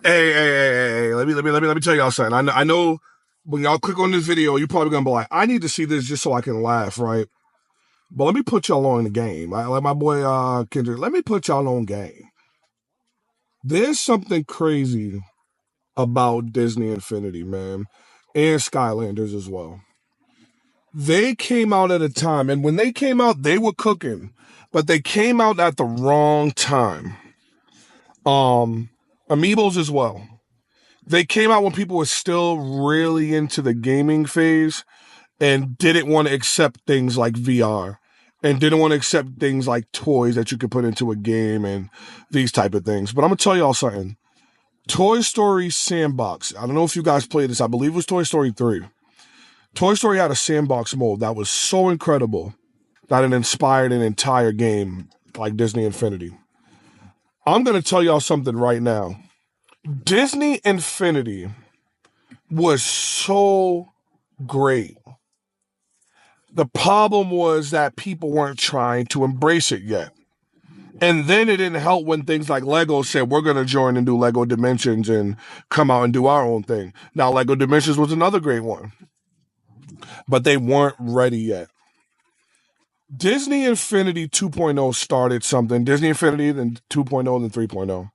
Hey. Let me tell y'all something. I know when y'all click on this video, you're probably gonna be like, I need to see this just so I can laugh, right? But let me put y'all on the game. Like my boy Kendrick, let me put y'all on game. There's something crazy about Disney Infinity, man, and Skylanders as well. They came out at a time, and when they came out, they were cooking, but they came out at the wrong time. Amiibos as well. They came out when people were still really into the gaming phase and didn't want to accept things like VR and didn't want to accept things like toys that you could put into a game and these type of things. But I'm going to tell y'all something. Toy Story Sandbox. I don't know if you guys played this. I believe it was Toy Story 3. Toy Story had a sandbox mode that was so incredible that it inspired an entire game like Disney Infinity. I'm going to tell y'all something right now. Disney Infinity was so great. The problem was that people weren't trying to embrace it yet. And then it didn't help when things like Lego said, we're going to join and do Lego Dimensions and come out and do our own thing. Now, Lego Dimensions was another great one. But they weren't ready yet. Disney Infinity 2.0 started something. Disney Infinity, then 2.0, then 3.0.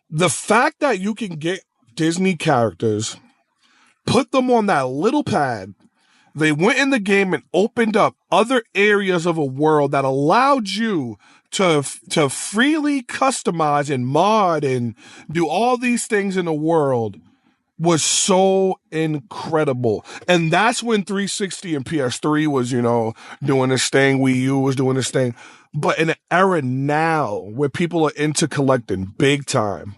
The fact that you can get Disney characters, put them on that little pad, they went in the game and opened up other areas of a world that allowed you to freely customize and mod and do all these things in the world was so incredible. And that's when 360 and PS3 was, doing this thing. Wii U was doing this thing. But in an era now where people are into collecting big time,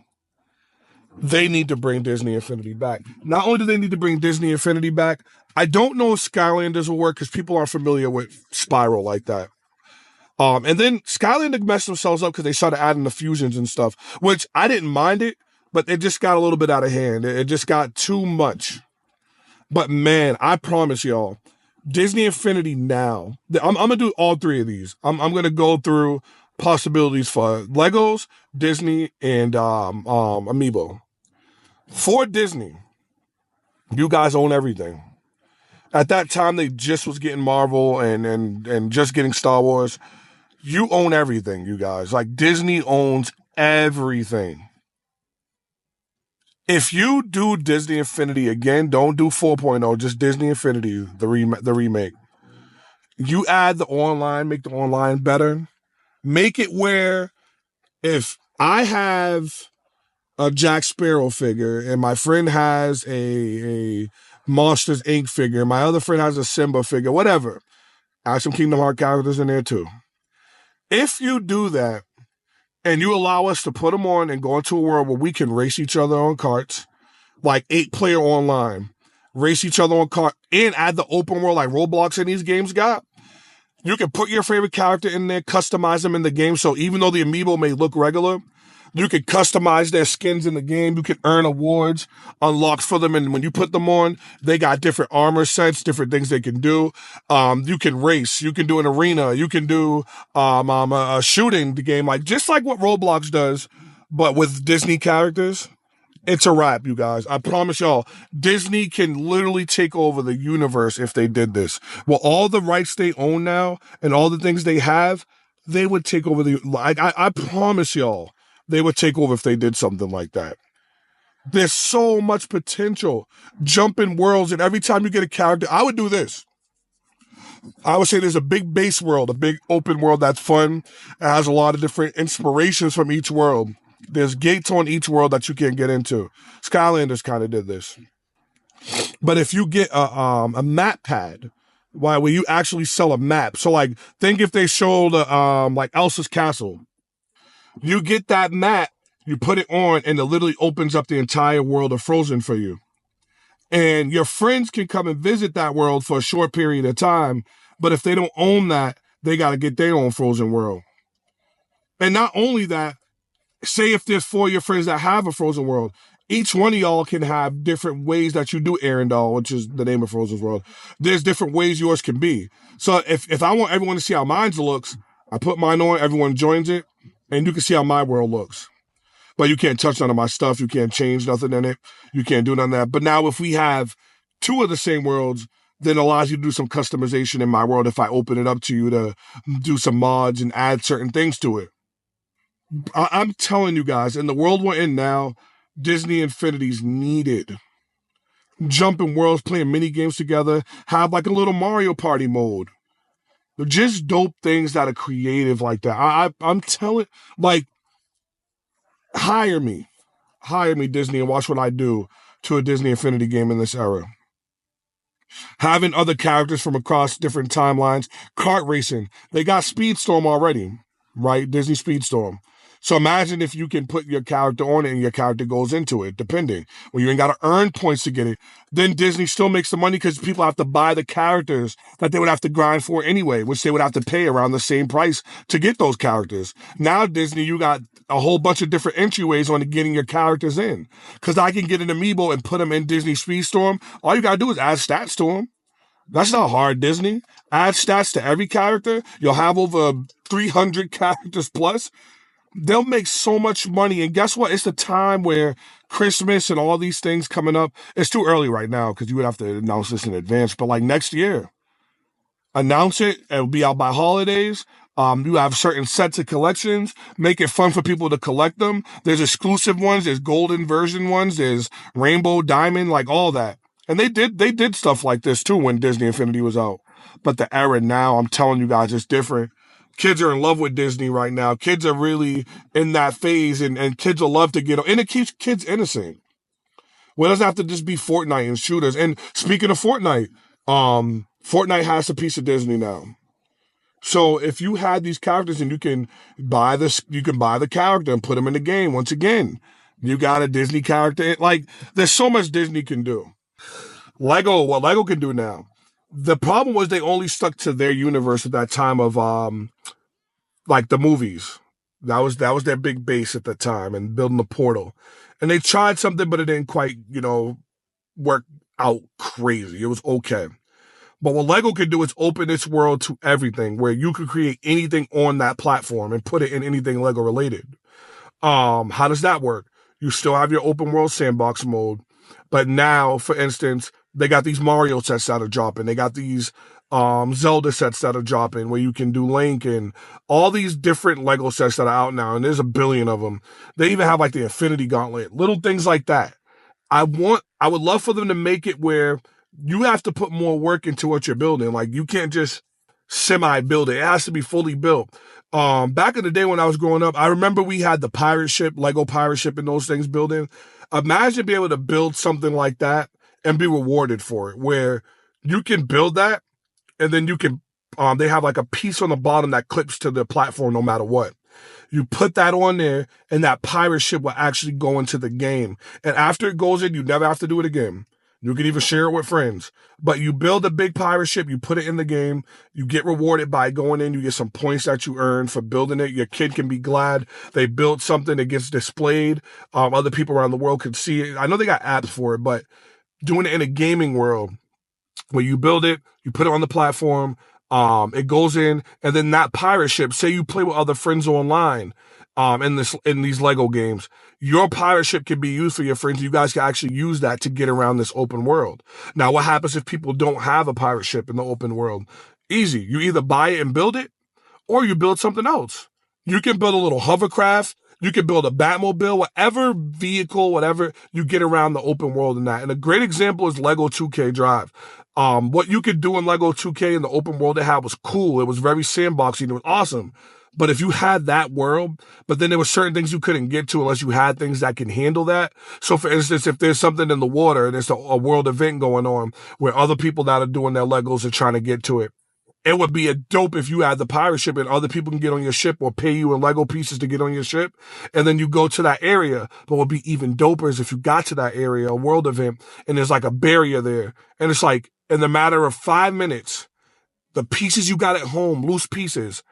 they need to bring Disney Infinity back. Not only do they need to bring Disney Infinity back, I don't know if Skylanders will work because people aren't familiar with Spiral like that. And then Skylanders messed themselves up because they started adding the fusions and stuff, which I didn't mind it, but it just got a little bit out of hand. It just got too much. But man, I promise y'all, Disney Infinity now, I'm going to do all three of these. I'm going to go through possibilities for Legos, Disney, and Amiibo. For Disney, you guys own everything. At that time, they just was getting Marvel and just getting Star Wars. You own everything, you guys. Like, Disney owns everything. If you do Disney Infinity again, don't do 4.0, just Disney Infinity, the remake. You add the online, make the online better. Make it where if I have a Jack Sparrow figure and my friend has a Monsters Inc. figure, my other friend has a Simba figure, whatever. Add some Kingdom Hearts characters in there too. If you do that and you allow us to put them on and go into a world where we can race each other on carts, like 8-player online, race each other on cart, and add the open world like Roblox in these games got, you can put your favorite character in there, customize them in the game. So even though the amiibo may look regular, you can customize their skins in the game. You can earn awards unlocked for them. And when you put them on, they got different armor sets, different things they can do. You can race. You can do an arena. You can do a shooting the game, just like what Roblox does, but with Disney characters. It's a wrap, you guys. I promise y'all, Disney can literally take over the universe if they did this. Well, all the rights they own now and all the things they have, they would take over I promise y'all, they would take over if they did something like that. There's so much potential. Jumping worlds, and every time you get a character, I would do this. I would say there's a big base world, a big open world that's fun. It has a lot of different inspirations from each world. There's gates on each world that you can get into. Skylanders kind of did this. But if you get a map pad, where you actually sell a map. So think if they showed Elsa's Castle. You get that map, you put it on, and it literally opens up the entire world of Frozen for you. And your friends can come and visit that world for a short period of time. But if they don't own that, they got to get their own Frozen world. And not only that, say if there's 4 of your friends that have a Frozen world, each one of y'all can have different ways that you do Arendelle, which is the name of Frozen's world. There's different ways yours can be. So if I want everyone to see how mine looks, I put mine on, everyone joins it, and you can see how my world looks. but you can't touch none of my stuff. You can't change nothing in it. You can't do none of that. But now if we have two of the same worlds, then it allows you to do some customization in my world if I open it up to you to do some mods and add certain things to it. I'm telling you guys, in the world we're in now, Disney Infinity's needed. Jumping worlds, playing mini games together, have like a little Mario Party mode. They're just dope things that are creative like that. I'm telling, like, hire me, Disney, and watch what I do to a Disney Infinity game in this era. Having other characters from across different timelines, kart racing. They got Speedstorm already, right? Disney Speedstorm. So imagine if you can put your character on it and your character goes into it, depending. Well, you ain't got to earn points to get it. Then Disney still makes the money because people have to buy the characters that they would have to grind for anyway, which they would have to pay around the same price to get those characters. Now, Disney, you got a whole bunch of different entryways on getting your characters in. Because I can get an amiibo and put them in Disney Speedstorm. All you got to do is add stats to them. That's not hard, Disney. Add stats to every character. You'll have over 300 characters plus. They'll make so much money. And guess what? It's the time where Christmas and all these things coming up. It's too early right now because you would have to announce this in advance. But like next year, announce it. It'll be out by holidays. You have certain sets of collections. Make it fun for people to collect them. There's exclusive ones. There's golden version ones. There's rainbow, diamond, like all that. And they did stuff like this too when Disney Infinity was out. But the era now, I'm telling you guys, it's different. Kids are in love with Disney right now. Kids are really in that phase, and kids will love to get on. And it keeps kids innocent. Well, it doesn't have to just be Fortnite and shooters. And speaking of Fortnite, Fortnite has a piece of Disney now. So if you had these characters and you can buy the character and put them in the game. Once again, you got a Disney character. Like, there's so much Disney can do. What Lego can do now. The problem was they only stuck to their universe at that time of like the movies. That was their big base at the time, and building the portal. And they tried something, but it didn't quite, work out crazy. It was okay. But what Lego could do is open its world to everything, where you could create anything on that platform and put it in anything Lego related. How does that work? You still have your open world sandbox mode, but now, for instance, they got these Mario sets that are dropping. They got these Zelda sets that are dropping where you can do Link and all these different Lego sets that are out now. And there's a billion of them. They even have like the Infinity Gauntlet, little things like that. I would love for them to make it where you have to put more work into what you're building. Like, you can't just semi-build it. It has to be fully built. Back in the day when I was growing up, I remember we had the pirate ship, Lego pirate ship, and those things building. Imagine being able to build something like that and be rewarded for it, where you can build that and then you can, they have like a piece on the bottom that clips to the platform no matter what. You put that on there and that pirate ship will actually go into the game. And after it goes in, you never have to do it again. You can even share it with friends. But you build a big pirate ship, you put it in the game, you get rewarded by going in, you get some points that you earn for building it. Your kid can be glad they built something that gets displayed. Other people around the world can see it. I know they got apps for it, but doing it in a gaming world where you build it, you put it on the platform, it goes in, and then that pirate ship, say you play with other friends online, in these Lego games, your pirate ship can be used for your friends. You guys can actually use that to get around this open world. Now, what happens if people don't have a pirate ship in the open world? Easy. You either buy it and build it, or you build something else. You can build a little hovercraft. You can build a Batmobile, whatever vehicle, whatever you get around the open world in that. And a great example is Lego 2K Drive. What you could do in Lego 2K in the open world they had was cool. It was very sandboxy and it was awesome. But if you had that world, but then there were certain things you couldn't get to unless you had things that can handle that. So for instance, if there's something in the water and there's a world event going on where other people that are doing their Legos are trying to get to it, it would be a dope if you had the pirate ship and other people can get on your ship or pay you in Lego pieces to get on your ship. And then you go to that area. But what would be even doper is if you got to that area, a world event, and there's like a barrier there. And it's like, in the matter of 5 minutes, the pieces you got at home, loose pieces,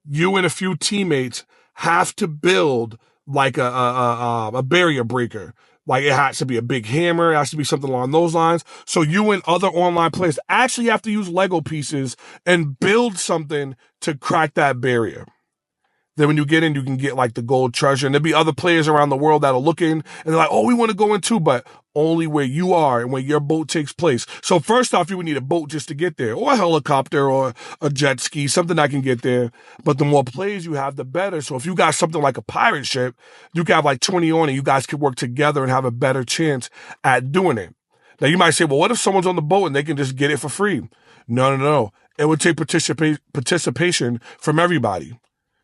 you and a few teammates have to build like a barrier breaker. Like, it has to be a big hammer. It has to be something along those lines. So you and other online players actually have to use Lego pieces and build something to crack that barrier. Then when you get in, you can get like the gold treasure. And there'll be other players around the world that are looking and they're like, oh, we want to go in too, but only where you are and where your boat takes place. So first off, you would need a boat just to get there, or a helicopter or a jet ski, something that can get there. But the more players you have, the better. So if you got something like a pirate ship, you can have like 20 on it. You guys could work together and have a better chance at doing it. Now you might say, well, what if someone's on the boat and they can just get it for free? No. It would take participation from everybody.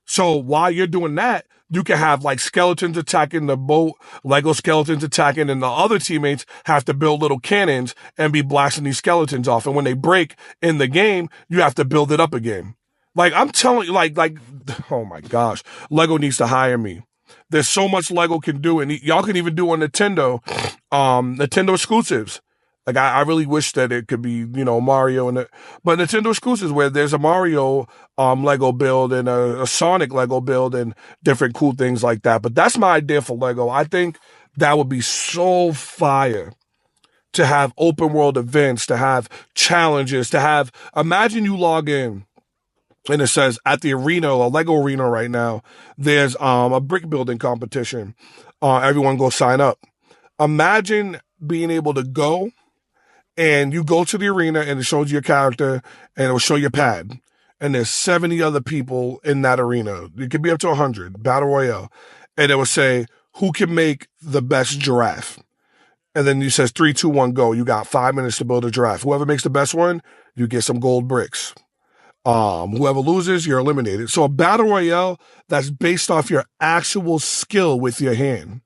So while you're doing that, you can have like skeletons attacking the boat, Lego skeletons attacking, and the other teammates have to build little cannons and be blasting these skeletons off. And when they break in the game, you have to build it up again. Like I'm telling you, like, oh my gosh, Lego needs to hire me. There's so much Lego can do, and y'all can even do on Nintendo exclusives. Like I really wish that it could be, Mario but Nintendo exclusives where there's a Mario Lego build and a Sonic Lego build and different cool things like that. But that's my idea for Lego. I think that would be so fire to have open world events, to have challenges, imagine you log in and it says at the arena, a Lego arena right now, there's a brick building competition. Everyone go sign up. Imagine being able to go and you go to the arena and it shows you your character and it will show your pad. And there's 70 other people in that arena. It could be up to 100, Battle Royale. And it will say, who can make the best giraffe? And then it says 3, 2, 1, go. You got 5 minutes to build a giraffe. Whoever makes the best one, you get some gold bricks. Whoever loses, you're eliminated. So a Battle Royale that's based off your actual skill with your hand.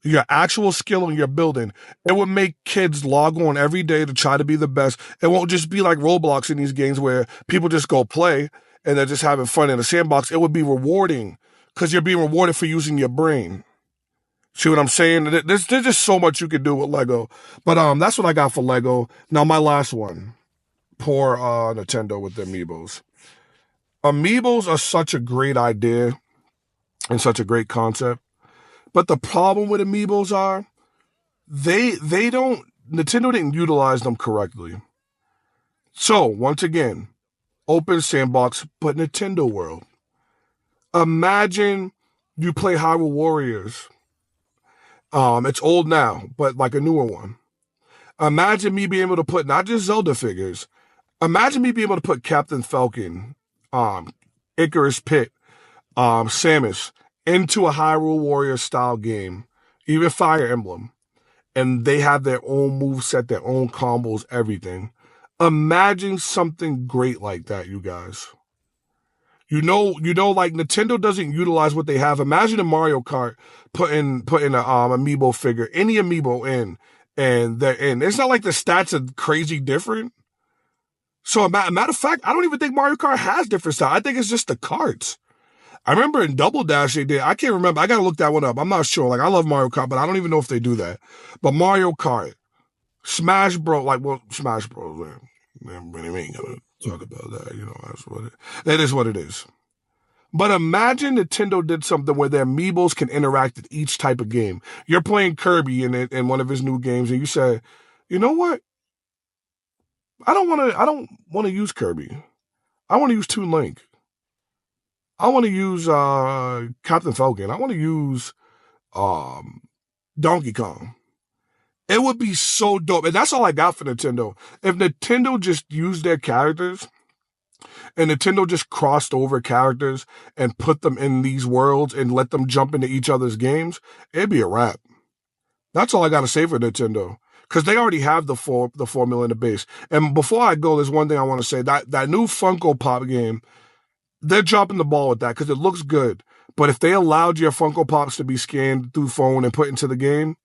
Your actual skill in your building. It would make kids log on every day to try to be the best. It won't just be like Roblox in these games where people just go play and they're just having fun in a sandbox. It would be rewarding because you're being rewarded for using your brain. See what I'm saying? There's just so much you can do with Lego. But that's what I got for Lego. Now my last one. Poor Nintendo with the Amiibos. Amiibos are such a great idea and such a great concept. But the problem with Amiibos are Nintendo didn't utilize them correctly. So, once again, open sandbox, but Nintendo World. Imagine you play Hyrule Warriors. It's old now, but like a newer one. Imagine me being able to put not just Zelda figures. Imagine me being able to put Captain Falcon, Icarus Pit, Samus, into a Hyrule Warrior style game, even Fire Emblem, and they have their own moveset, their own combos, everything. Imagine something great like that, you guys. Like Nintendo doesn't utilize what they have. Imagine a Mario Kart putting a amiibo figure, any amiibo in, and they're in. It's not like the stats are crazy different. So, a matter of fact, I don't even think Mario Kart has different stats. I think it's just the carts. I remember in Double Dash they did. I can't remember. I got to look that one up. I'm not sure. Like, I love Mario Kart, but I don't even know if they do that. But Mario Kart, Smash Bros. Smash Bros. Man, we ain't going to talk about that. That is what it is. But imagine Nintendo did something where their amiibos can interact with each type of game. You're playing Kirby in one of his new games, and you say, you know what? I don't want to use Kirby. I want to use Toon Link. I want to use Captain Falcon. I want to use Donkey Kong. It would be so dope. And that's all I got for Nintendo. If Nintendo just used their characters and Nintendo just crossed over characters and put them in these worlds and let them jump into each other's games, it'd be a wrap. That's all I got to say for Nintendo. Because they already have the formula in the base. And before I go, there's one thing I want to say. That new Funko Pop game, they're dropping the ball with that because it looks good. But if they allowed your Funko Pops to be scanned through phone and put into the game,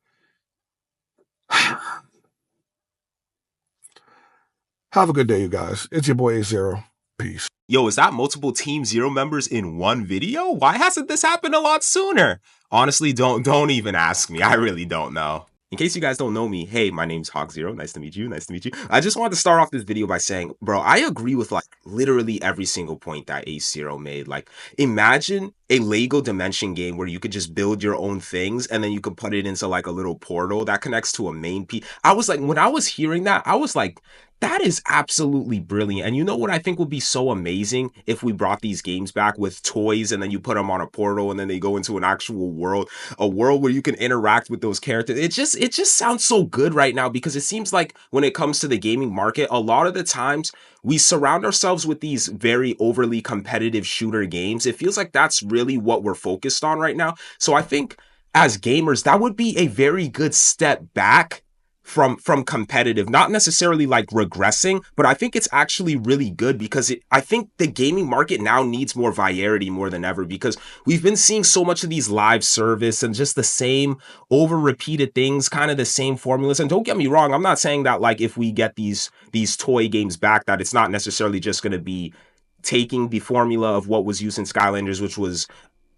have a good day, you guys. It's your boy Acezero. Peace. Yo, is that multiple Team Zero members in one video? Why hasn't this happened a lot sooner? Honestly, don't even ask me. I really don't know. In case you guys don't know me, hey, my name's Hawkzero. Nice to meet you. Nice to meet you. I just wanted to start off this video by saying, bro, I agree with like literally every single point that Acezero made. Like, imagine a Lego Dimension game where you could just build your own things and then you could put it into like a little portal that connects to a main piece. I was like, when I was hearing that, I was like, That is absolutely brilliant. And you know what I think would be so amazing if we brought these games back with toys and then you put them on a portal and then they go into an actual world, a world where you can interact with those characters. It just sounds so good right now because it seems like when it comes to the gaming market, a lot of the times we surround ourselves with these very overly competitive shooter games. It feels like that's really what we're focused on right now. So I think as gamers, that would be a very good step back from competitive, not necessarily like regressing, but I think it's actually really good because I think the gaming market now needs more variety more than ever because we've been seeing so much of these live service and just the same over repeated things, kind of the same formulas. And don't get me wrong, I'm not saying that like if we get these toy games back that it's not necessarily just going to be taking the formula of what was used in Skylanders, which was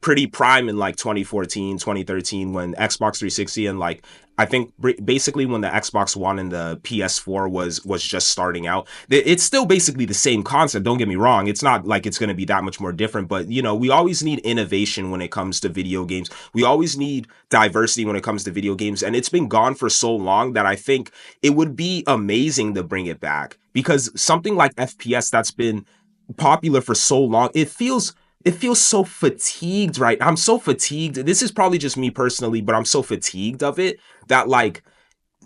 pretty prime in like 2014, 2013 when Xbox 360 and like I think basically when the Xbox One and the PS4 was just starting out. It's still basically the same concept, don't get me wrong. It's not like it's going to be that much more different, but you know, we always need innovation when it comes to video games. We always need diversity when it comes to video games, and it's been gone for so long that I think it would be amazing to bring it back because something like FPS that's been popular for so long, it feels so fatigued, right? I'm so fatigued. This is probably just me personally, but I'm so fatigued of it that like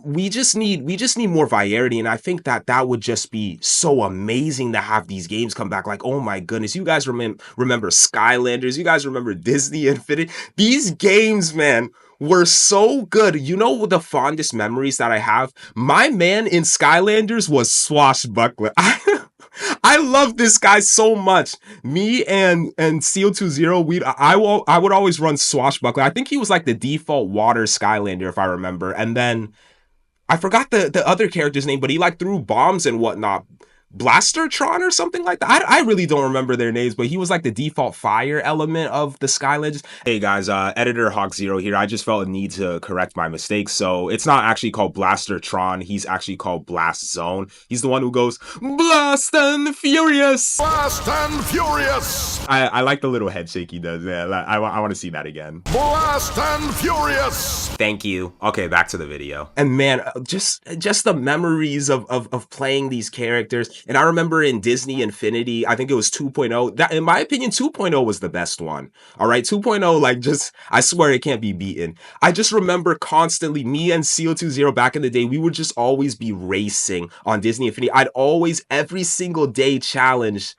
we just need more variety, and I think that would just be so amazing to have these games come back. Like, oh my goodness, you guys remember Skylanders, you guys remember Disney Infinity. These games, man, were so good. You know the fondest memories that I have? My man in Skylanders was Swashbuckler. I love this guy so much. Me and Seal2Zero, I would always run Swashbuckler. I think he was like the default water Skylander, if I remember. And then I forgot the other character's name, but he like threw bombs and whatnot. Blastertron or something like that. I really don't remember their names, but he was like the default fire element of the Skylanders. Hey guys, editor Hawkzero here. I just felt a need to correct my mistakes. So it's not actually called Blastertron. He's actually called Blast Zone. He's the one who goes Blast and Furious. Fast and Furious! I like the little head shake he does. Yeah, I want to see that again. Fast and Furious! Thank you. Okay, back to the video. And man, just the memories of playing these characters. And I remember in Disney Infinity, I think it was 2.0. That, in my opinion, 2.0 was the best one. All right, 2.0, like just, I swear it can't be beaten. I just remember constantly, me and Seal2Zero back in the day, we would just always be racing on Disney Infinity. I'd always, every single day, challenge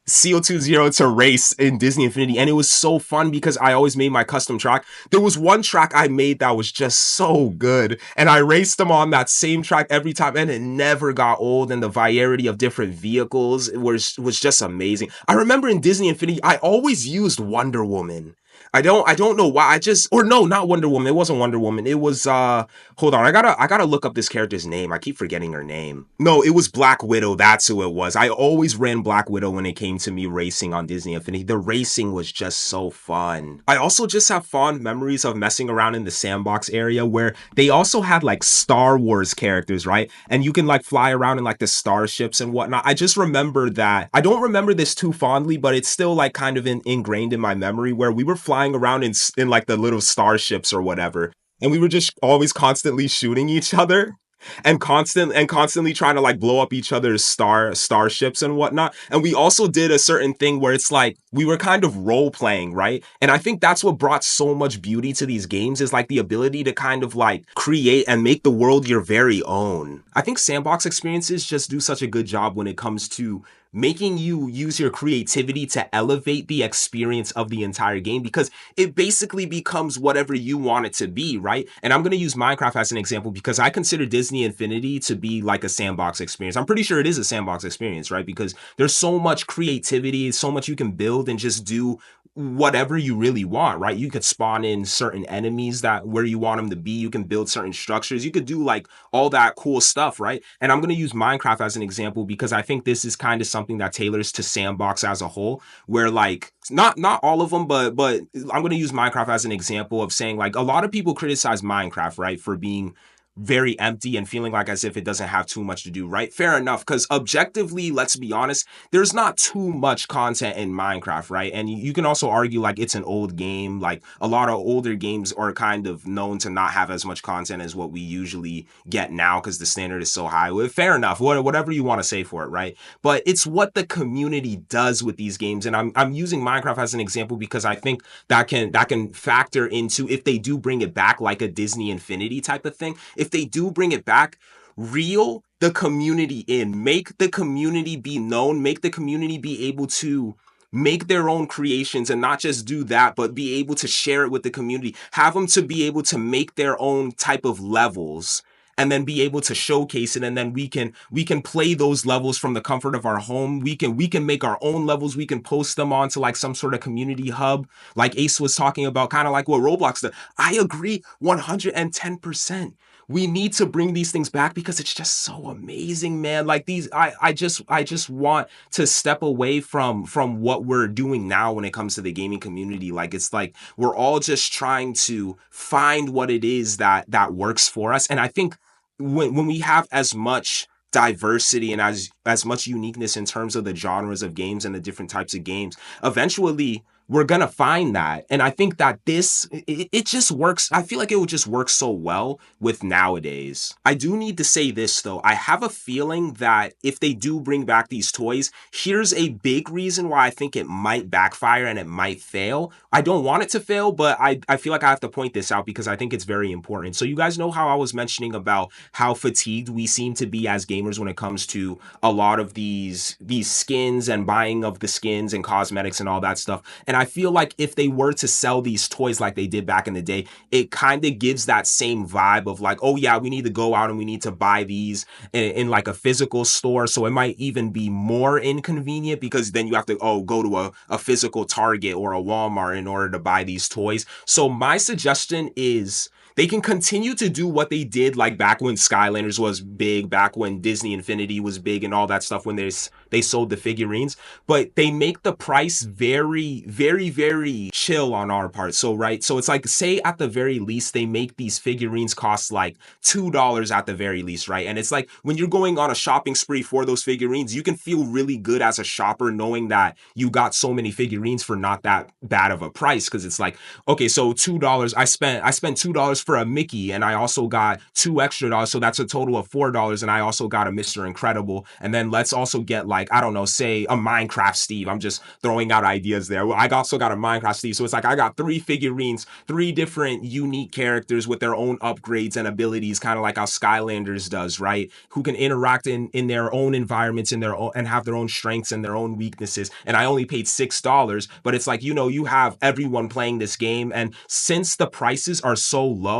Seal2Zero to race in Disney Infinity, and it was so fun because I always made my custom track. There was one track I made that was just so good, and I raced them on that same track every time, and it never got old, and the variety of different vehicles was just amazing. I remember in Disney Infinity, I always used Wonder Woman. I don't know why. Or no, not Wonder Woman. It wasn't Wonder Woman. It was hold on. I gotta look up this character's name. I keep forgetting her name. No, it was Black Widow. That's who it was. I always ran Black Widow when it came to me racing on Disney Infinity. The racing was just so fun. I also just have fond memories of messing around in the sandbox area where they also had like Star Wars characters, right? And you can like fly around in like the starships and whatnot. I just remember that. I don't remember this too fondly, but it's still like kind of ingrained in my memory where we were flying around in like the little starships or whatever, and we were just always constantly shooting each other and constantly trying to like blow up each other's starships and whatnot. And we also did a certain thing where it's like we were kind of role playing, right? And I think that's what brought so much beauty to these games, is like the ability to kind of like create and make the world your very own. I think sandbox experiences just do such a good job when it comes to making you use your creativity to elevate the experience of the entire game, because it basically becomes whatever you want it to be, right? And I'm going to use Minecraft as an example because I consider Disney Infinity to be like a sandbox experience. I'm pretty sure it is a sandbox experience, right? Because there's so much creativity, so much you can build and just do whatever you really want, right? You could spawn in certain enemies that where you want them to be. You can build certain structures. You could do like all that cool stuff, right? And I'm going to use Minecraft as an example because I think this is kind of something that tailors to sandbox as a whole, where like not all of them, but I'm going to use Minecraft as an example of saying like a lot of people criticize Minecraft, right, for being very empty and feeling like as if it doesn't have too much to do, right? Fair enough, because objectively, let's be honest, there's not too much content in Minecraft, right? And you can also argue like it's an old game. Like a lot of older games are kind of known to not have as much content as what we usually get now because the standard is so high. Well, fair enough, whatever you want to say for it, right? But it's what the community does with these games, and I'm using Minecraft as an example because I think that can factor into if they do bring it back, like a Disney Infinity type of thing. If they do bring it back, reel the community in, make the community be known, make the community be able to make their own creations, and not just do that, but be able to share it with the community. Have them to be able to make their own type of levels and then be able to showcase it, and then we can play those levels from the comfort of our home. We can make our own levels. We can post them onto like some sort of community hub, like Ace was talking about, kind of like what Roblox did. I agree 110%. We need to bring these things back because it's just so amazing, man. Like these, I just want to step away from what we're doing now when it comes to the gaming community. Like it's like we're all just trying to find what it is that works for us. And I think when we have as much diversity and as much uniqueness in terms of the genres of games and the different types of games, eventually we're going to find that. And I think that it just works. I feel like it would just work so well with nowadays. I do need to say this though. I have a feeling that if they do bring back these toys, here's a big reason why I think it might backfire and it might fail. I don't want it to fail, but I feel like I have to point this out because I think it's very important. So you guys know how I was mentioning about how fatigued we seem to be as gamers when it comes to a lot of these skins and buying of the skins and cosmetics and all that stuff. And I feel like if they were to sell these toys like they did back in the day, it kind of gives that same vibe of like, oh yeah, we need to go out and we need to buy these in like a physical store. So it might even be more inconvenient because then you have to go to a physical Target or a Walmart in order to buy these toys. So my suggestion is they can continue to do what they did like back when Skylanders was big, back when Disney Infinity was big and all that stuff when they sold the figurines, but they make the price very, very, very chill on our part. So, right. So it's like, say at the very least, they make these figurines cost like $2 at the very least, right? And it's like when you're going on a shopping spree for those figurines, you can feel really good as a shopper knowing that you got so many figurines for not that bad of a price. Cause it's like, okay, so $2, I spent $2 for a Mickey and I also got $2 extra. So that's a total of $4. And I also got a Mr. Incredible. And then let's also get like, I don't know, say a Minecraft Steve. I'm just throwing out ideas there. I also got a Minecraft Steve. So it's like I got 3 figurines, 3 different unique characters with their own upgrades and abilities, kind of like how Skylanders does, right? Who can interact in their own environments, in their own, and have their own strengths and their own weaknesses. And I only paid $6, but it's like, you have everyone playing this game. And since the prices are so low,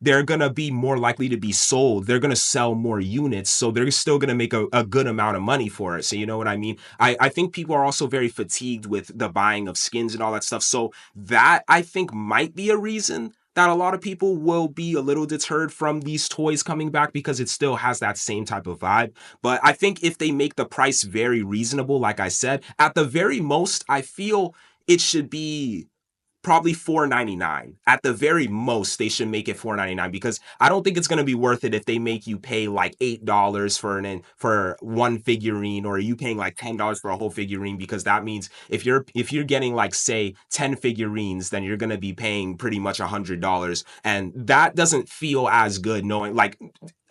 they're going to be more likely to be sold. They're going to sell more units. So they're still going to make a good amount of money for it. So you know what I mean? I think people are also very fatigued with the buying of skins and all that stuff. So that I think might be a reason that a lot of people will be a little deterred from these toys coming back because it still has that same type of vibe. But I think if they make the price very reasonable, like I said, at the very most, I feel it should be probably $4.99. At the very most, they should make it $4.99 because I don't think it's going to be worth it if they make you pay like $8 for one figurine, or are you paying like $10 for a whole figurine, because that means if you're getting like say 10 figurines, then you're going to be paying pretty much $100, and that doesn't feel as good knowing like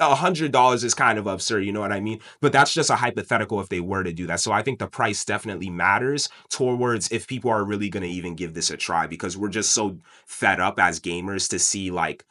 $100 is kind of absurd, you know what I mean? But that's just a hypothetical if they were to do that. So I think the price definitely matters towards if people are really going to even give this a try, because we're just so fed up as gamers to see like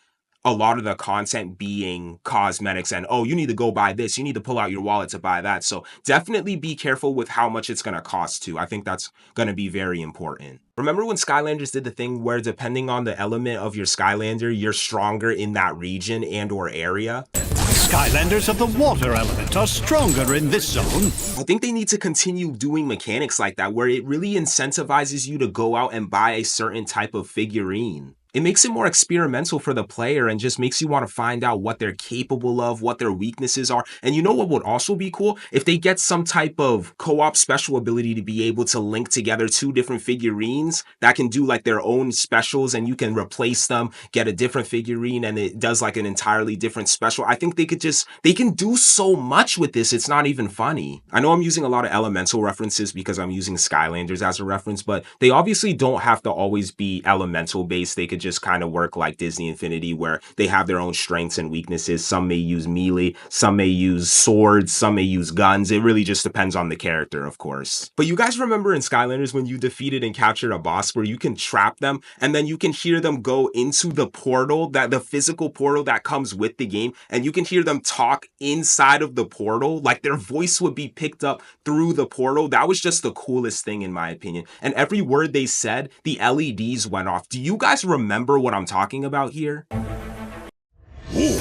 a lot of the content being cosmetics and, oh, you need to go buy this, you need to pull out your wallet to buy that. So definitely be careful with how much it's going to cost too. I think that's going to be very important. Remember when Skylanders did the thing where depending on the element of your Skylander, you're stronger in that region and or area? Skylanders of the water element are stronger in this zone. I think they need to continue doing mechanics like that, where it really incentivizes you to go out and buy a certain type of figurine. It makes it more experimental for the player and just makes you want to find out what they're capable of, what their weaknesses are. And you know what would also be cool? If they get some type of co-op special ability to be able to link together two different figurines that can do like their own specials, and you can replace them, get a different figurine, and it does like an entirely different special. I think they can do so much with this. It's not even funny. I know I'm using a lot of elemental references because I'm using Skylanders as a reference, but they obviously don't have to always be elemental based. They could just kind of work like Disney Infinity, where they have their own strengths and weaknesses. Some may use melee, some may use swords, some may use guns. It really just depends on the character, of course. But you guys remember in Skylanders when you defeated and captured a boss where you can trap them and then you can hear them go into the portal, that the physical portal that comes with the game, and you can hear them talk inside of the portal, like their voice would be picked up through the portal. That was just the coolest thing in my opinion. And every word they said, the LEDs went off. Do you guys remember what I'm talking about here? Ooh.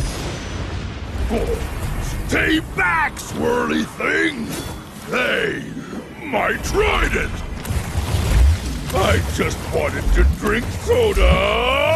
Oh, stay back, swirly thing! Hey, my trident! I just wanted to drink soda!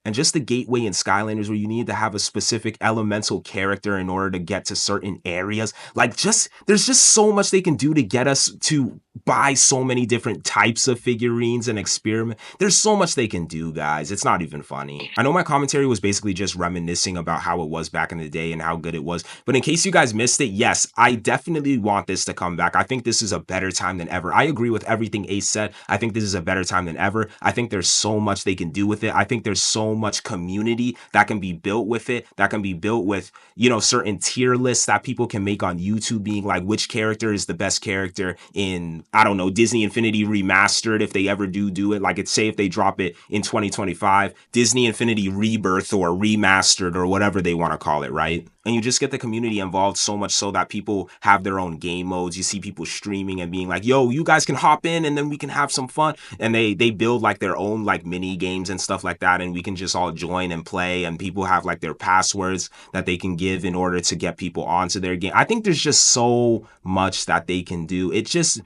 And just the gateway in Skylanders where you need to have a specific elemental character in order to get to certain areas. Like there's just so much they can do to get us to buy so many different types of figurines and experiment. There's so much they can do, guys. It's not even funny. I know my commentary was basically just reminiscing about how it was back in the day and how good it was. But in case you guys missed it, yes, I definitely want this to come back. I think this is a better time than ever. I agree with everything Ace said. I think this is a better time than ever. I think there's so much they can do with it. I think there's so much community that can be built with it, that can be built with, you know, certain tier lists that people can make on YouTube, being like, which character is the best character in, I don't know, Disney Infinity Remastered, if they ever do it. Like, it's say if they drop it in 2025, Disney Infinity Rebirth or Remastered or whatever they want to call it, right? And you just get the community involved so much so that people have their own game modes. You see people streaming and being like, yo, you guys can hop in and then we can have some fun. And they build like their own like mini games and stuff like that. And we can just all join and play. And people have like their passwords that they can give in order to get people onto their game. I think there's just so much that they can do. It just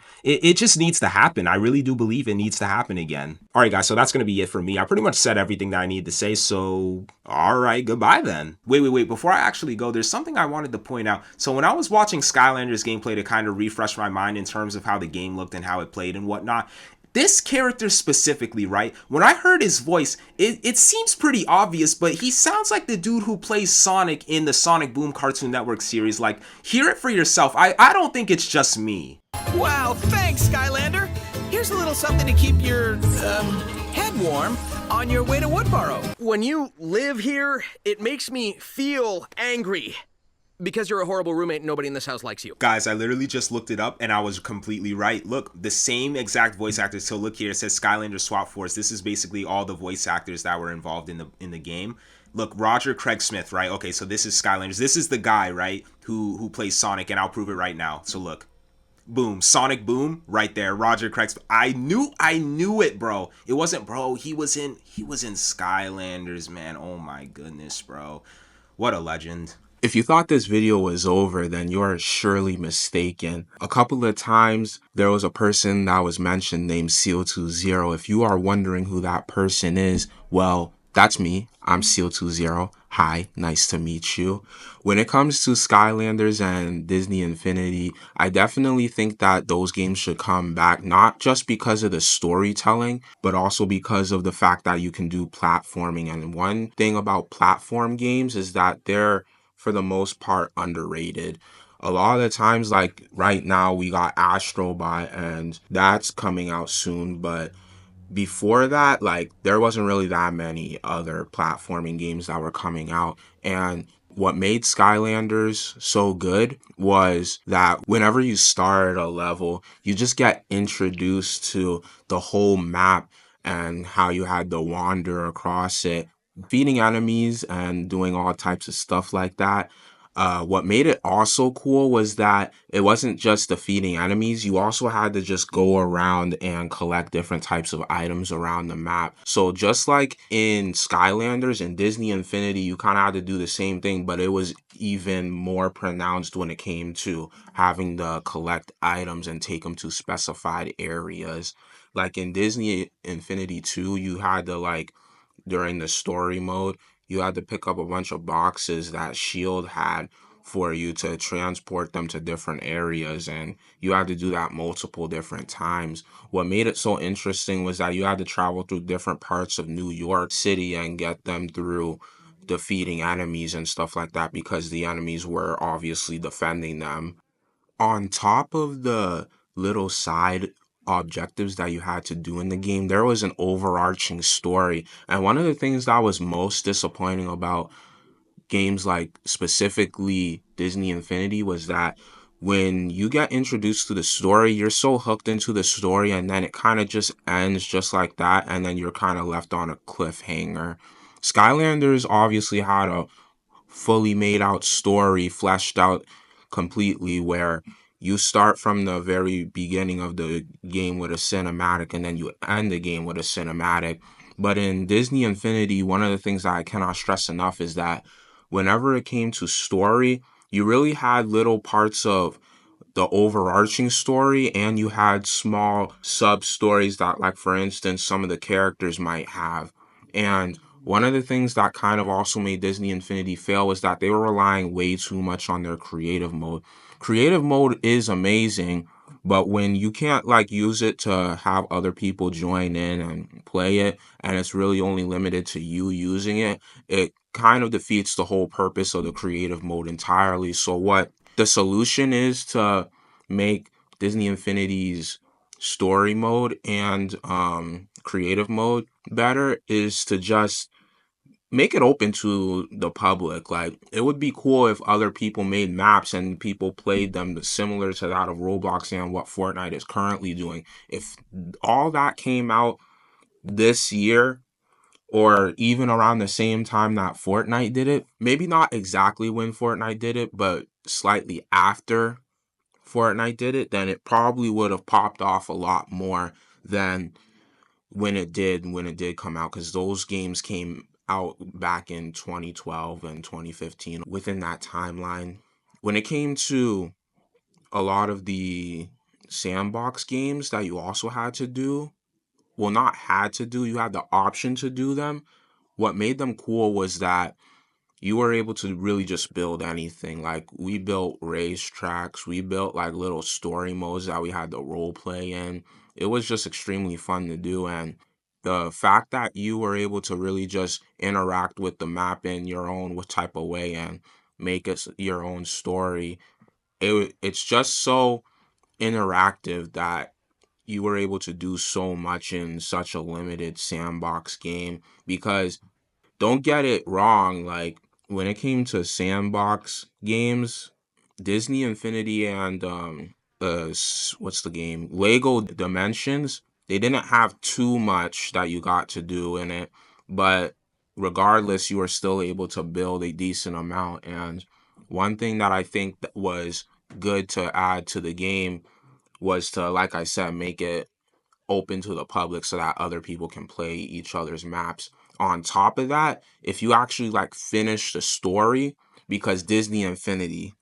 needs to happen. I really do believe it needs to happen again. All right, guys. So that's going to be it for me. I pretty much said everything that I need to say. So, all right, goodbye then. Wait. Before I actually go, there's something I wanted to point out. So when I was watching Skylanders gameplay to kind of refresh my mind in terms of how the game looked and how it played and whatnot, this character specifically, right? When I heard his voice, it seems pretty obvious, but he sounds like the dude who plays Sonic in the Sonic Boom Cartoon Network series. Like, hear it for yourself. I don't think it's just me. Wow, thanks, Skylander. Here's a little something to keep your, head warm on your way to Woodboro. When you live here, it makes me feel angry. Because you're a horrible roommate and nobody in this house likes you. Guys, I literally just looked it up and I was completely right. Look, the same exact voice actors. So look here, it says Skylanders Swap Force. This is basically all the voice actors that were involved in the game. Look, Roger Craig Smith, right? Okay, so this is Skylanders. This is the guy, right, who plays Sonic, and I'll prove it right now. So look. Boom, Sonic Boom, right there. Roger Craig Smith. I knew it, bro. It wasn't, bro. He was in Skylanders, man. Oh my goodness, bro. What a legend. If you thought this video was over, then you're surely mistaken. A couple of times, there was a person that was mentioned named Seal2Zero. If you are wondering who that person is, well, that's me. I'm Seal2Zero. Hi, nice to meet you. When it comes to Skylanders and Disney Infinity, I definitely think that those games should come back, not just because of the storytelling, but also because of the fact that you can do platforming. And one thing about platform games is that they're, for the most part, underrated. A lot of the times, like right now, we got Astrobot, and that's coming out soon, but before that, like, there wasn't really that many other platforming games that were coming out. And what made Skylanders so good was that whenever you start a level, you just get introduced to the whole map and how you had to wander across it, feeding enemies and doing all types of stuff like that. What made it also cool was that it wasn't just defeating enemies. You also had to just go around and collect different types of items around the map. So just like in Skylanders and Disney Infinity, you kind of had to do the same thing, but it was even more pronounced when it came to having to collect items and take them to specified areas. Like in Disney Infinity 2, you had to like during the story mode, you had to pick up a bunch of boxes that Shield had for you to transport them to different areas, and you had to do that multiple different times. What made it so interesting was that you had to travel through different parts of New York City and get them through defeating enemies and stuff like that because the enemies were obviously defending them. On top of the little side objectives that you had to do in the game, there was an overarching story. And one of the things that was most disappointing about games like specifically Disney Infinity was that when you get introduced to the story, you're so hooked into the story and then it kind of just ends just like that, and then you're kind of left on a cliffhanger. Skylanders obviously had a fully made out story, fleshed out completely, where you start from the very beginning of the game with a cinematic and then you end the game with a cinematic. But in Disney Infinity, one of the things that I cannot stress enough is that whenever it came to story, you really had little parts of the overarching story and you had small sub stories that, like, for instance, some of the characters might have. And one of the things that kind of also made Disney Infinity fail was that they were relying way too much on their creative mode. Creative mode is amazing, but when you can't like use it to have other people join in and play it, and it's really only limited to you using it, it kind of defeats the whole purpose of the creative mode entirely. So what the solution is to make Disney Infinity's story mode and creative mode better is to just make it open to the public. Like, it would be cool if other people made maps and people played them similar to that of Roblox and what Fortnite is currently doing. If all that came out this year, or even around the same time that Fortnite did it, maybe not exactly when Fortnite did it, but slightly after Fortnite did it, then it probably would have popped off a lot more than when it did come out, because those games came out back in 2012 and 2015 within that timeline. When it came to a lot of the sandbox games that you also had to do, well, not had to do, you had the option to do them. What made them cool was that you were able to really just build anything. Like, we built racetracks, we built like little story modes that we had to role play in. It was just extremely fun to do, and the fact that you were able to really just interact with the map in your own type of way and make it your own story, it's just so interactive that you were able to do so much in such a limited sandbox game. Because don't get it wrong, like, when it came to sandbox games, Disney Infinity and what's the game? Lego Dimensions, they didn't have too much that you got to do in it, but regardless, you were still able to build a decent amount. And one thing that I think that was good to add to the game was to, like I said, make it open to the public so that other people can play each other's maps. On top of that, if you actually like finish the story, because Disney Infinity,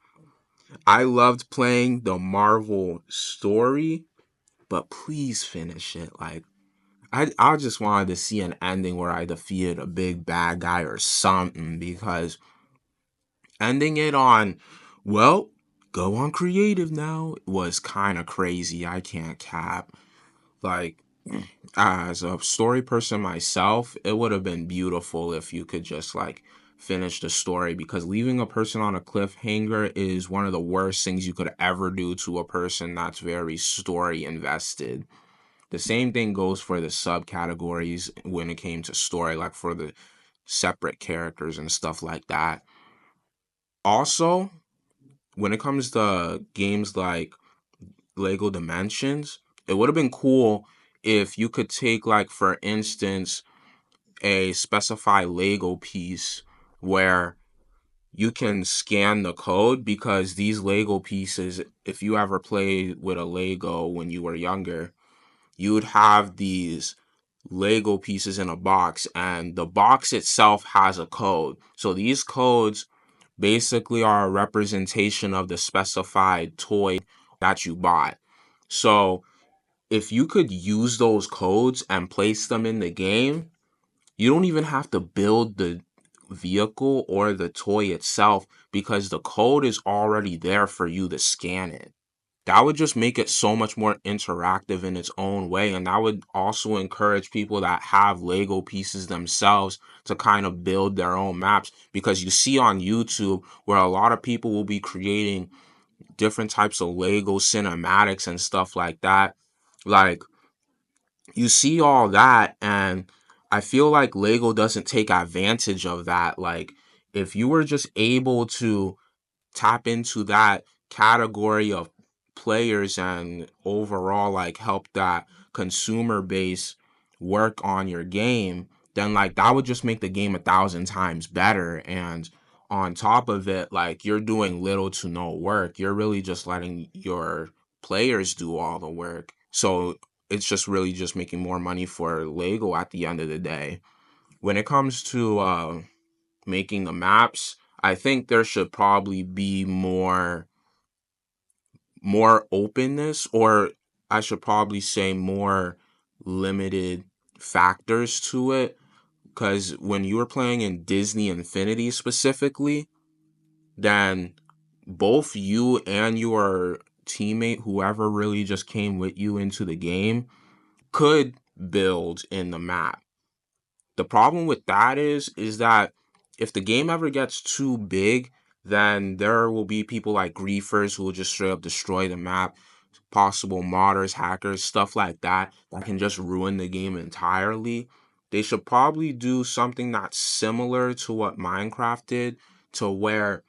I loved playing the Marvel story, but please finish it. Like, I just wanted to see an ending where I defeated a big bad guy or something, because ending it on, well, go on creative now, was kind of crazy. I can't cap. Like, as a story person myself, it would have been beautiful if you could just like finish the story, because leaving a person on a cliffhanger is one of the worst things you could ever do to a person that's very story invested. The same thing goes for the subcategories when it came to story, like for the separate characters and stuff like that. Also, when it comes to games like Lego Dimensions, it would have been cool if you could take, like, for instance, a specified Lego piece where you can scan the code, because these Lego pieces, if you ever played with a Lego when you were younger, you would have these Lego pieces in a box, and the box itself has a code. So these codes basically are a representation of the specified toy that you bought. So if you could use those codes and place them in the game, you don't even have to build the vehicle or the toy itself, because the code is already there for you to scan it. That would just make it so much more interactive in its own way. And that would also encourage people that have Lego pieces themselves to kind of build their own maps, because you see on YouTube where a lot of people will be creating different types of Lego cinematics and stuff like that. Like, you see all that, and I feel like Lego doesn't take advantage of that. Like, if you were just able to tap into that category of players and overall like help that consumer base work on your game, then like that would just make the game 1,000 times better. And on top of it, like, you're doing little to no work. You're really just letting your players do all the work. So it's just really just making more money for Lego at the end of the day. When it comes to making the maps, I think there should probably be more openness, or I should probably say more limited factors to it. Because when you were playing in Disney Infinity specifically, then both you and your teammate, whoever really just came with you into the game, could build in the map. The problem with that is that if the game ever gets too big, then there will be people like griefers who will just straight up destroy the map, possible modders, hackers, stuff like that, that can just ruin the game entirely. They should probably do something that's similar to what Minecraft did, to where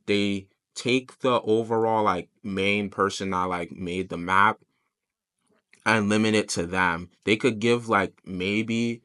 they take the overall like main person that like made the map and limit it to them. They could give like maybe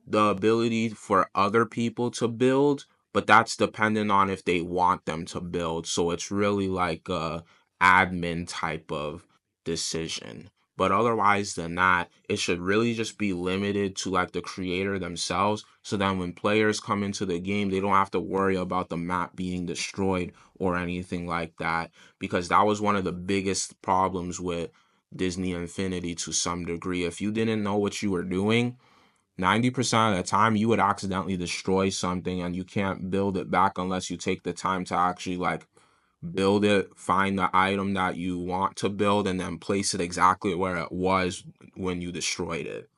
the ability for other people to build, but that's dependent on if they want them to build. So it's really like a admin type of decision. But otherwise than that, it should really just be limited to like the creator themselves. So then when players come into the game, they don't have to worry about the map being destroyed or anything like that. Because that was one of the biggest problems with Disney Infinity to some degree. If you didn't know what you were doing, 90% of the time you would accidentally destroy something, and you can't build it back unless you take the time to actually like build it, find the item that you want to build, and then place it exactly where it was when you destroyed it.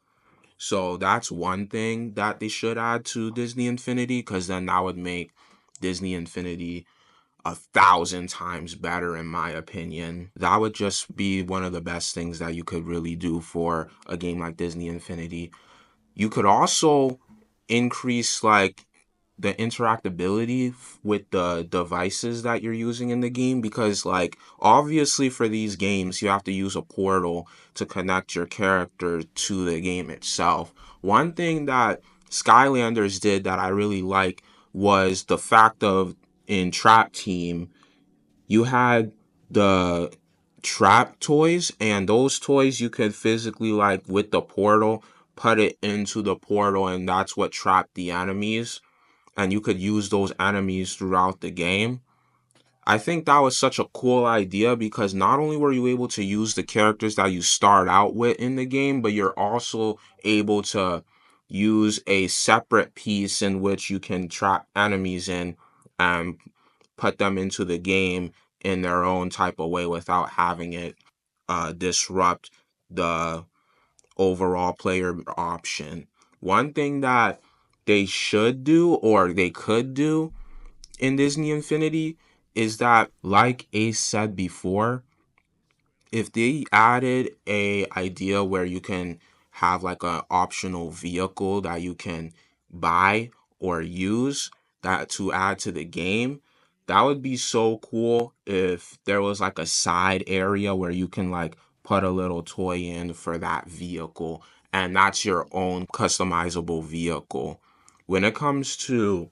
So that's one thing that they should add to Disney Infinity, because then that would make Disney Infinity 1,000 times better, in my opinion. That would just be one of the best things that you could really do for a game like Disney Infinity. You could also increase like the interactability with the devices that you're using in the game, because like obviously for these games you have to use a portal to connect your character to the game itself. One thing that Skylanders did that I really like was the fact of, in Trap Team, you had the trap toys, and those toys you could physically like with the portal put it into the portal, and that's what trapped the enemies, and you could use those enemies throughout the game. I think that was such a cool idea, because not only were you able to use the characters that you start out with in the game, but you're also able to use a separate piece in which you can trap enemies in and put them into the game in their own type of way without having it disrupt the overall player option. One thing that they should do, or they could do, in Disney Infinity is that, like Ace said before, if they added a idea where you can have like an optional vehicle that you can buy or use that to add to the game, that would be so cool. If there was like a side area where you can like put a little toy in for that vehicle, and that's your own customizable vehicle. When it comes to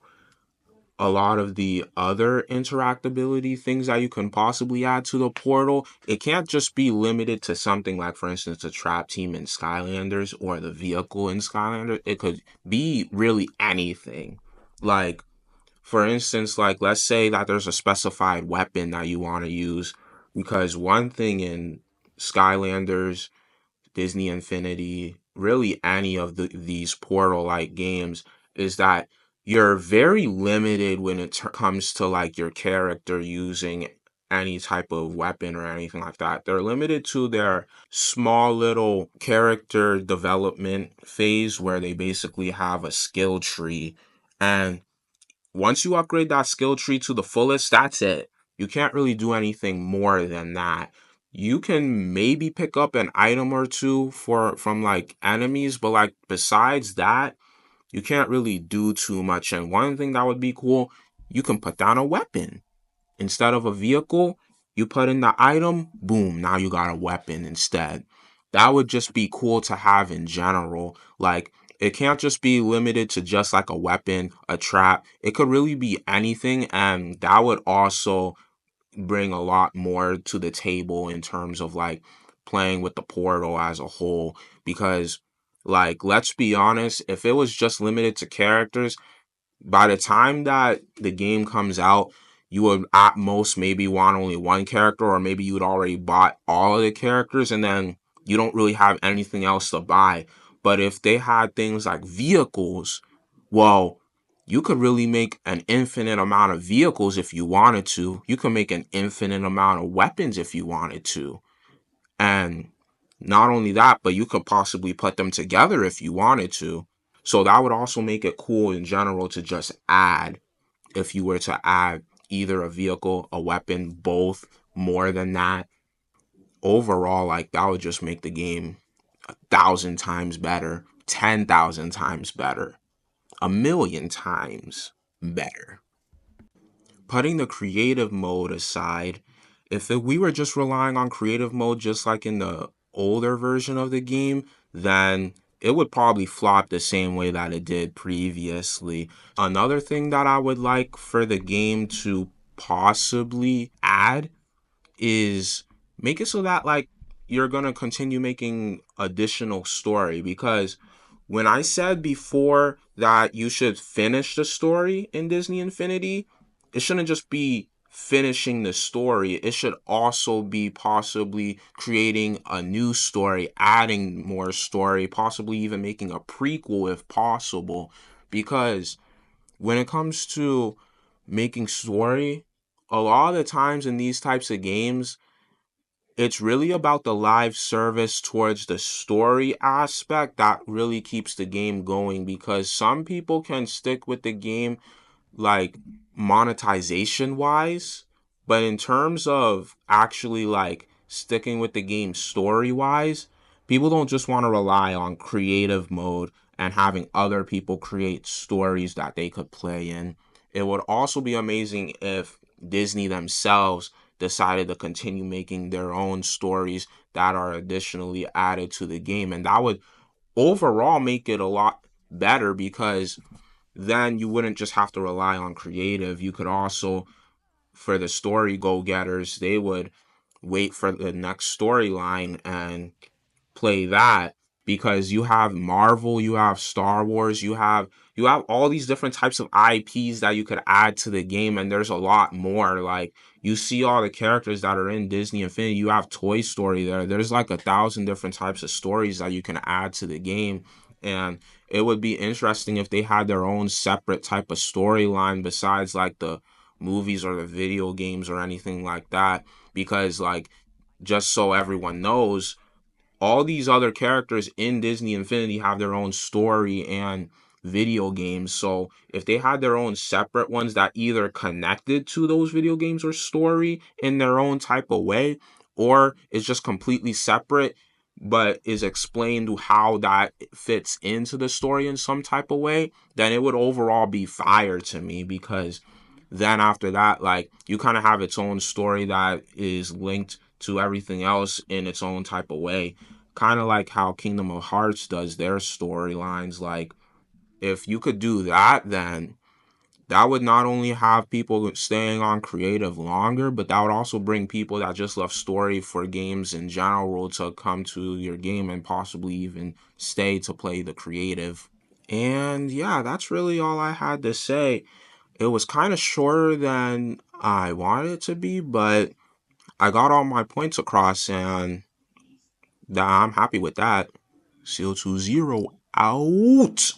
a lot of the other interactability things that you can possibly add to the portal, it can't just be limited to something like, for instance, the trap team in Skylanders or the vehicle in Skylanders. It could be really anything. Like, for instance, like, let's say that there's a specified weapon that you want to use, because one thing in Skylanders, Disney Infinity, really any of these portal-like games, is that you're very limited when it comes to like your character using any type of weapon or anything like that. They're limited to their small little character development phase where they basically have a skill tree, and once you upgrade that skill tree to the fullest, that's it. You can't really do anything more than that. You can maybe pick up an item or two from like enemies, but like besides that, you can't really do too much. And one thing that would be cool, you can put down a weapon. Instead of a vehicle, you put in the item, boom, now you got a weapon instead. That would just be cool to have in general. Like, it can't just be limited to just like a weapon, a trap. It could really be anything, and that would also bring a lot more to the table in terms of like playing with the portal as a whole. Because, like, let's be honest, if it was just limited to characters, by the time that the game comes out, you would at most maybe want only one character, or maybe you would already bought all of the characters and then you don't really have anything else to buy. But if they had things like vehicles, well, you could really make an infinite amount of vehicles if you wanted to. You could make an infinite amount of weapons if you wanted to. And not only that, but you could possibly put them together if you wanted to. So that would also make it cool in general to just add, if you were to add either a vehicle, a weapon, both, more than that. Overall, like, that would just make the game 1,000 times better, 10,000 times better, 1,000,000 times better. Putting the creative mode aside, if we were just relying on creative mode just like in the older version of the game, then it would probably flop the same way that it did previously. Another thing that I would like for the game to possibly add is make it so that like you're going to continue making additional story, because when I said before that you should finish the story in Disney Infinity, it shouldn't just be finishing the story. It should also be possibly creating a new story, adding more story, possibly even making a prequel if possible. Because when it comes to making story, a lot of the times in these types of games, it's really about the live service towards the story aspect that really keeps the game going, because some people can stick with the game like monetization wise, but in terms of actually like sticking with the game story wise, people don't just want to rely on creative mode and having other people create stories that they could play in. It would also be amazing if Disney themselves decided to continue making their own stories that are additionally added to the game, and that would overall make it a lot better, because then you wouldn't just have to rely on creative. You could also, for the story go-getters, they would wait for the next storyline and play that, because you have Marvel, you have Star Wars, you have all these different types of IPs that you could add to the game, and there's a lot more. Like, you see all the characters that are in Disney Infinity, you have Toy Story there. There's like 1,000 different types of stories that you can add to the game, and it would be interesting if they had their own separate type of storyline besides like the movies or the video games or anything like that. Because, like, just so everyone knows, all these other characters in Disney Infinity have their own story and video games. So if they had their own separate ones that either connected to those video games or story in their own type of way, or is just completely separate but is explained how that fits into the story in some type of way, then it would overall be fire to me. Because then after that, like, you kind of have its own story that is linked to everything else in its own type of way. Kind of like how Kingdom of Hearts does their storylines. Like, if you could do that, then that would not only have people staying on creative longer, but that would also bring people that just love story for games in general to come to your game and possibly even stay to play the creative. And yeah, that's really all I had to say. It was kind of shorter than I wanted it to be, but I got all my points across, and I'm happy with that. Seal2Zero out.